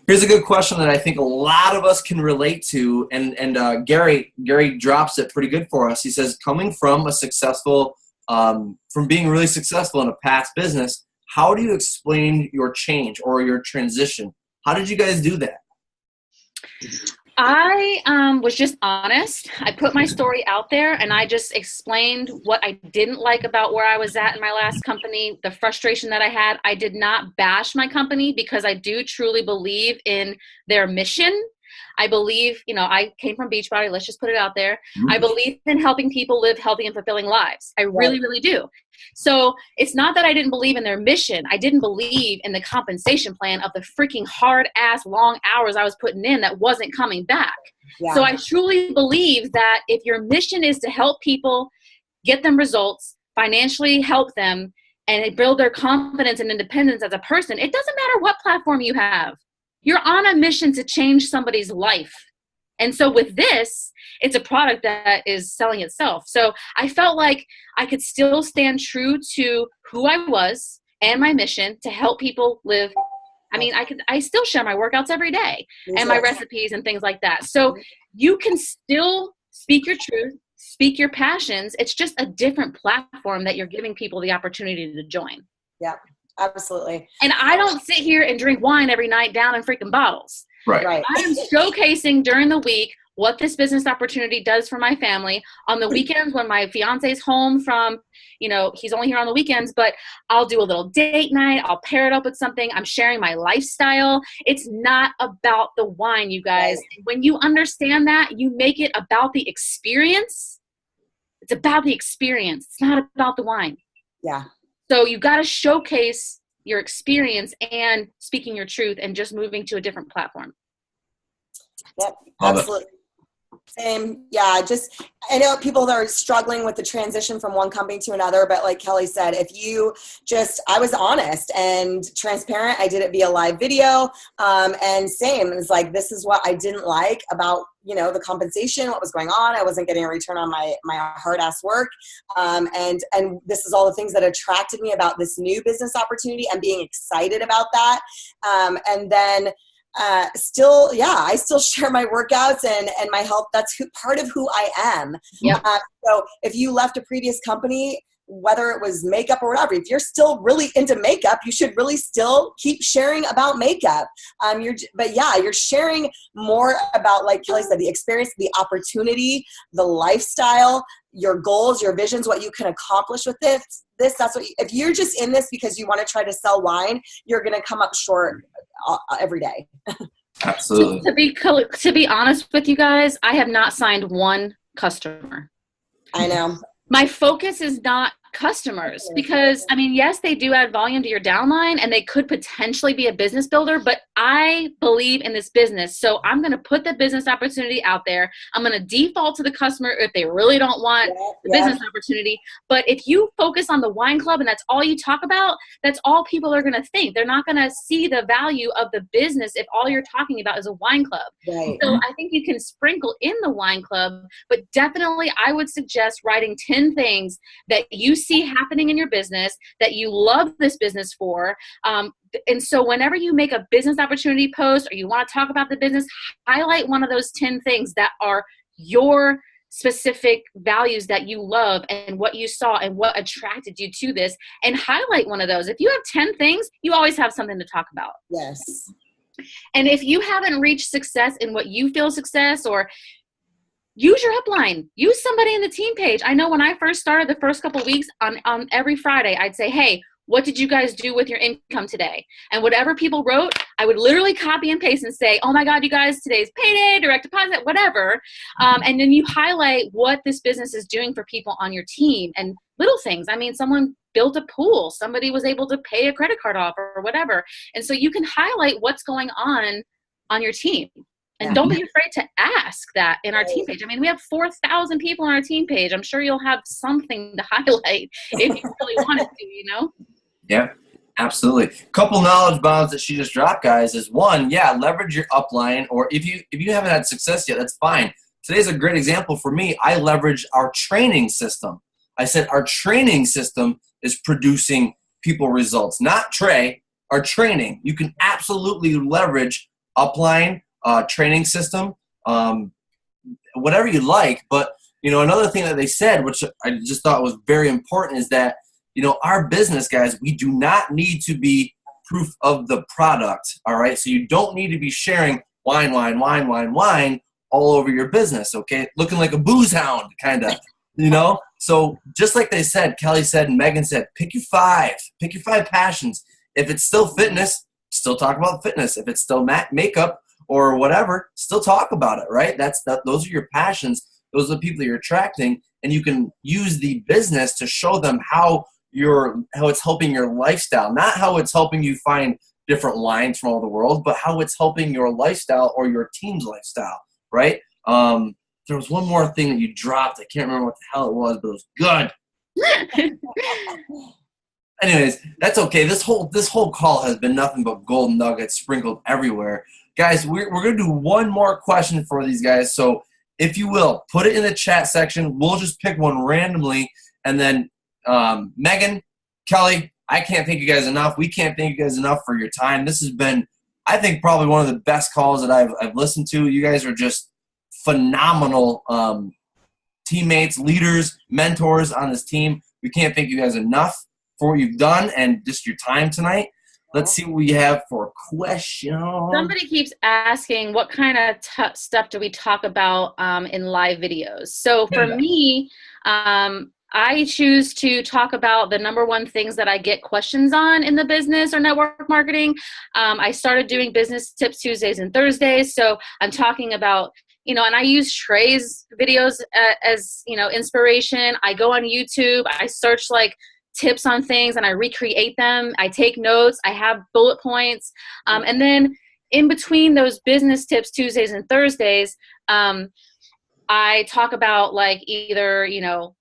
Here's a good question that I think a lot of us can relate to, and Gary drops it pretty good for us. He says, coming from a successful, from being really successful in a past business, how do you explain your change or your transition? How did you guys do that? I was just honest. I put my story out there and I just explained what I didn't like about where I was at in my last company, the frustration that I had. I did not bash my company because I do truly believe in their mission. I believe, I came from Beachbody. Let's just put it out there. I believe in helping people live healthy and fulfilling lives. I really, really do. So it's not that I didn't believe in their mission. I didn't believe in the compensation plan of the freaking hard ass long hours I was putting in that wasn't coming back. Yeah. So I truly believe that if your mission is to help people get them results, financially help them, and build their confidence and independence as a person, it doesn't matter what platform you have. You're on a mission to change somebody's life. And so with this, it's a product that is selling itself. So I felt like I could still stand true to who I was and my mission to help people live. I still share my workouts every day and my recipes and things like that. So you can still speak your truth, speak your passions. It's just a different platform that you're giving people the opportunity to join. Yeah. Absolutely. And I don't sit here and drink wine every night down in freaking bottles. Right. I am showcasing during the week what this business opportunity does for my family. On the weekends when my fiance's home from, he's only here on the weekends, but I'll do a little date night. I'll pair it up with something. I'm sharing my lifestyle. It's not about the wine, you guys. Right. When you understand that, you make it about the experience. It's about the experience. It's not about the wine. Yeah. So you got to showcase your experience and speaking your truth and just moving to a different platform. Yep, absolutely. Same. Yeah. Just, I know people that are struggling with the transition from one company to another, but like Kelly said, if you just, I was honest and transparent. I did it via live video. And same, it's like, this is what I didn't like about, you know, the compensation, what was going on. I wasn't getting a return on my hard ass work. And this is all the things that attracted me about this new business opportunity and being excited about that. And then, still, yeah, I still share my workouts and my health. That's part of who I am. Yep. So if you left a previous company, whether it was makeup or whatever, if you're still really into makeup, you should really still keep sharing about makeup. But yeah, you're sharing more about, like Kelly said, the experience, the opportunity, the lifestyle, your goals, your visions, what you can accomplish with that's what if you're just in this because you want to try to sell wine, you're going to come up short every day. Absolutely. To be honest with you guys, I have not signed one customer. I know. My focus is not customers because, I mean, yes, they do add volume to your downline and they could potentially be a business builder, but I believe in this business. So I'm going to put the business opportunity out there. I'm going to default to the customer if they really don't want the business opportunity. But if you focus on the wine club and that's all you talk about, that's all people are going to think. They're not going to see the value of the business if all you're talking about is a wine club. Right. So I think you can sprinkle in the wine club, but definitely I would suggest writing 10 things that you see happening in your business that you love this business for. And so whenever you make a business opportunity post or you want to talk about the business, highlight one of those 10 things that are your specific values that you love and what you saw and what attracted you to this, and highlight one of those. If you have 10 things, you always have something to talk about. Yes. And if you haven't reached success in what you feel success, or use your upline, use somebody in the team page. I know when I first started, the first couple of weeks on every Friday, I'd say, hey, what did you guys do with your income today? And whatever people wrote, I would literally copy and paste and say, oh my God, you guys, today's payday, direct deposit, whatever. And then you highlight what this business is doing for people on your team and little things. I mean, someone built a pool, somebody was able to pay a credit card off or whatever. And so you can highlight what's going on your team. And don't be afraid to ask that in our team page. I mean, we have 4,000 people on our team page. I'm sure you'll have something to highlight if you really wanted to, you know? Yeah, absolutely. Couple knowledge bombs that she just dropped, guys, is one, leverage your upline, or if you haven't had success yet, that's fine. Today's a great example for me. I leverage our training system. I said our training system is producing people results, not Trey, our training. You can absolutely leverage upline, training system, whatever you like. But, you know, another thing that they said, which I just thought was very important, is that, you know, our business, guys, we do not need to be proof of the product, all right? So you don't need to be sharing wine all over your business, okay? Looking like a booze hound, kind of, you know? So just like they said, Kelly said and Meagan said, pick your five passions. If it's still fitness, still talk about fitness. If it's still makeup or whatever, still talk about it, right? Those are your passions. Those are the people you're attracting, and you can use the business to show them how it's helping your lifestyle, not how it's helping you find different wines from all the world, but how it's helping your lifestyle or your team's lifestyle, right? There was one more thing that you dropped. I can't remember what the hell it was, but it was good. Anyways, that's okay. This whole call has been nothing but gold nuggets sprinkled everywhere. Guys, we're going to do one more question for these guys. So if you will, put it in the chat section. We'll just pick one randomly. And then Meagan, Kelly, I can't thank you guys enough. We can't thank you guys enough for your time. This has been, I think, probably one of the best calls that I've listened to. You guys are just phenomenal teammates, leaders, mentors on this team. We can't thank you guys enough for what you've done and just your time tonight. Let's see what we have for a question. Somebody keeps asking, what kind of stuff do we talk about in live videos? So for me, I choose to talk about the number one things that I get questions on in the business or network marketing. I started doing business tips Tuesdays and Thursdays. So I'm talking about, you know, and I use Trey's videos as, you know, inspiration. I go on YouTube, I search like tips on things and I recreate them. I take notes. I have bullet points. And then in between those business tips Tuesdays and Thursdays, I talk about like either, you know,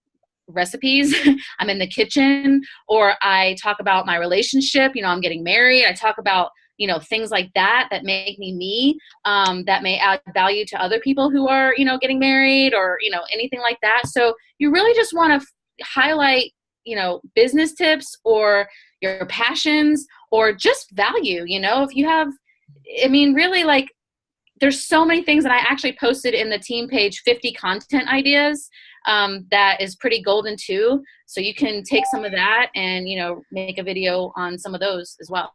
recipes, I'm in the kitchen, or I talk about my relationship, you know, I'm getting married. I talk about, you know, things like that that make me, that may add value to other people who are, you know, getting married or, you know, anything like that. So you really just want to highlight, you know, business tips or your passions or just value, you know, if you have, I mean, really like, there's so many things that I actually posted in the team page, 50 content ideas. That is pretty golden too. So you can take some of that and, you know, make a video on some of those as well.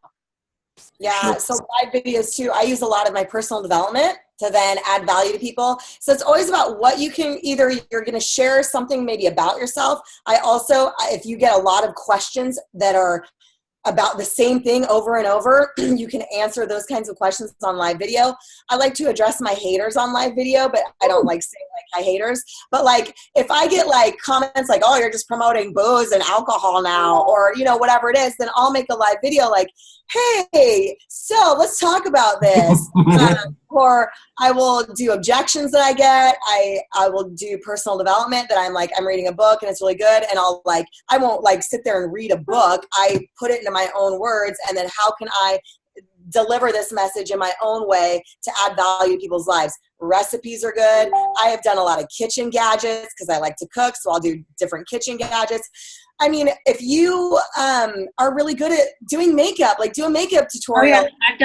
Yeah, so live videos too. I use a lot of my personal development to then add value to people. So it's always about what you can, either you're going to share something maybe about yourself. I also, if you get a lot of questions that are about the same thing over and over, you can answer those kinds of questions on live video. I like to address my haters on live video, but I don't like saying like hi haters. But like if I get like comments like, oh, you're just promoting booze and alcohol now, or you know, whatever it is, then I'll make a live video like, hey, so let's talk about this. Or I will do objections that I get. I will do personal development that I'm like, I'm reading a book and it's really good. And I'll like, I won't like sit there and read a book. I put it into my own words. And then how can I deliver this message in my own way to add value to people's lives? Recipes are good. I have done a lot of kitchen gadgets because I like to cook. So I'll do different kitchen gadgets. I mean, if you are really good at doing makeup, like do a makeup tutorial. Oh, yeah. I've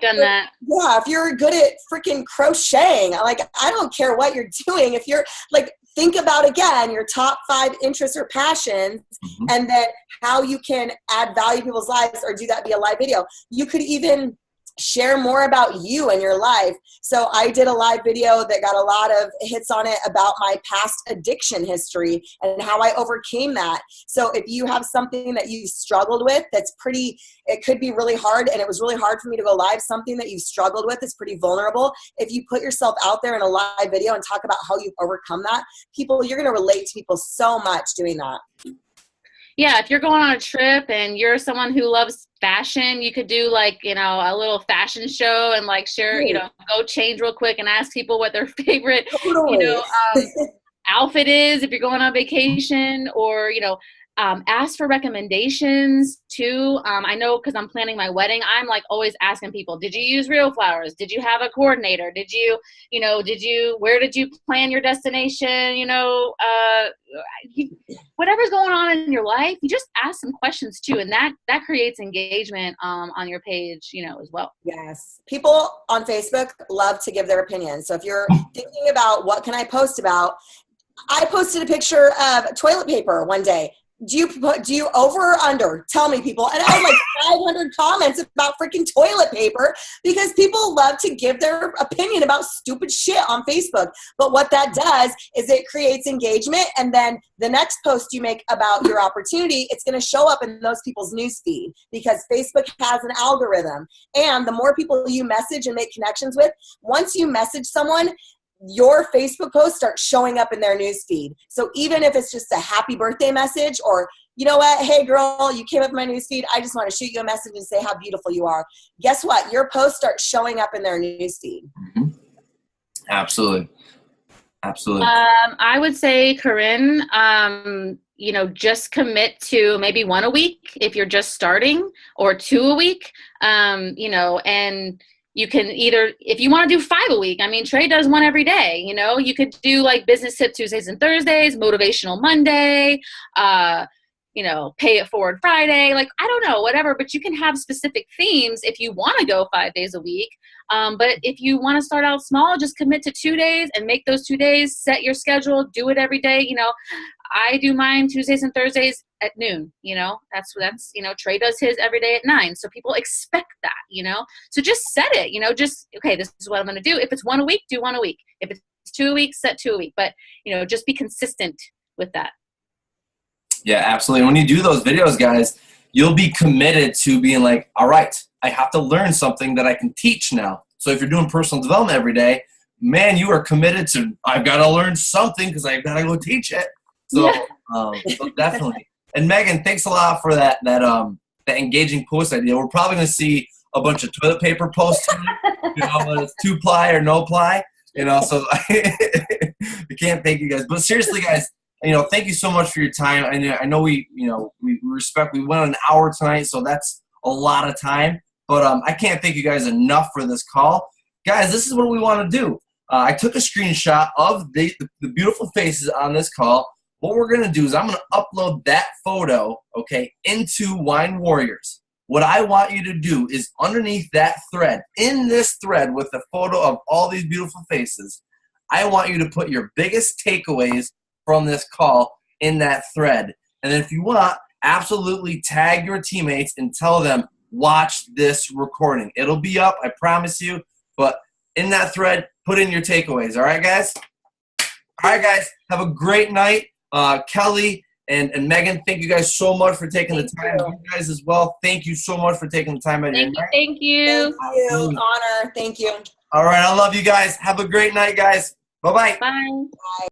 done that. Yeah, if you're good at freaking crocheting, like I don't care what you're doing. If you're like, think about again your top 5 interests or passions, and then how you can add value to people's lives or do that via live video. You could even share more about you and your life. So I did a live video that got a lot of hits on it about my past addiction history and how I overcame that. So if you have something that you struggled with that's pretty, it could be really hard, and it was really hard for me to go live, something that you struggled with is pretty vulnerable. If you put yourself out there in a live video and talk about how you've overcome that, you're going to relate to people so much doing that. Yeah, if you're going on a trip and you're someone who loves fashion, you could do like, you know, a little fashion show and like share, you know, go change real quick and ask people what their favorite, you know, outfit is if you're going on vacation, or, you know, ask for recommendations too. I know because I'm planning my wedding, I'm like always asking people, did you use real flowers? Did you have a coordinator? Did you, you know, where did you plan your destination? You know, whatever's going on in your life, you just ask some questions too. And that creates engagement on your page, you know, as well. Yes. People on Facebook love to give their opinion. So if you're thinking about what can I post about, I posted a picture of toilet paper one day. Do you over or under? Tell me, people. And I had like 500 comments about freaking toilet paper because people love to give their opinion about stupid shit on Facebook. But what that does is it creates engagement. And then the next post you make about your opportunity, it's going to show up in those people's newsfeed because Facebook has an algorithm. And the more people you message and make connections with, once you message someone, your Facebook post starts showing up in their newsfeed. So even if it's just a happy birthday message, or you know what, hey girl, you came up in my newsfeed, I just want to shoot you a message and say how beautiful you are. Guess what? Your post starts showing up in their newsfeed. Absolutely. Absolutely. I would say, Corinne, you know, just commit to maybe 1 a week if you're just starting, or 2 a week, you know, and you can either, if you want to do 5 a week, I mean, Trey does 1 every day, you know, you could do like business tip Tuesdays and Thursdays, motivational Monday, you know, pay it forward Friday, like, I don't know, whatever, but you can have specific themes if you want to go 5 days a week. But if you want to start out small, just commit to 2 days and make those 2 days, set your schedule, do it every day. You know, I do mine Tuesdays and Thursdays at noon, you know, that's, you know, Trey does his every day at 9. So people expect that, you know, so just set it, you know, just, okay, this is what I'm going to do. If it's 1 a week, do 1 a week. If it's 2 a week, set 2 a week, but, you know, just be consistent with that. Yeah, absolutely. When you do those videos, guys, you'll be committed to being like, all right, I have to learn something that I can teach now. So if you're doing personal development every day, man, you are committed to, I've got to learn something because I've got to go teach it. So, so definitely. And Meagan, thanks a lot for that engaging post idea. We're probably going to see a bunch of toilet paper posts, you know, whether it's 2-ply or no-ply, you know, so can't thank you guys. But seriously, guys, thank you so much for your time. I know we respect. We went an hour tonight, so that's a lot of time. But I can't thank you guys enough for this call. Guys, this is what we want to do. I took a screenshot of the beautiful faces on this call. What we're going to do is I'm going to upload that photo, okay, into Wine Warriors. What I want you to do is underneath that thread, in this thread with the photo of all these beautiful faces, I want you to put your biggest takeaways from this call in that thread. And then if you want, absolutely tag your teammates and tell them, watch this recording. It'll be up, I promise you. But in that thread, put in your takeaways. All right, guys? All right, guys. Have a great night. Kelly and Megan, thank you guys so much for taking the time. You guys as well, thank you so much for taking the time out of your night. Thank you. Honor. Thank you. All right, I love you guys. Have a great night, guys. Bye-bye. Bye. Bye.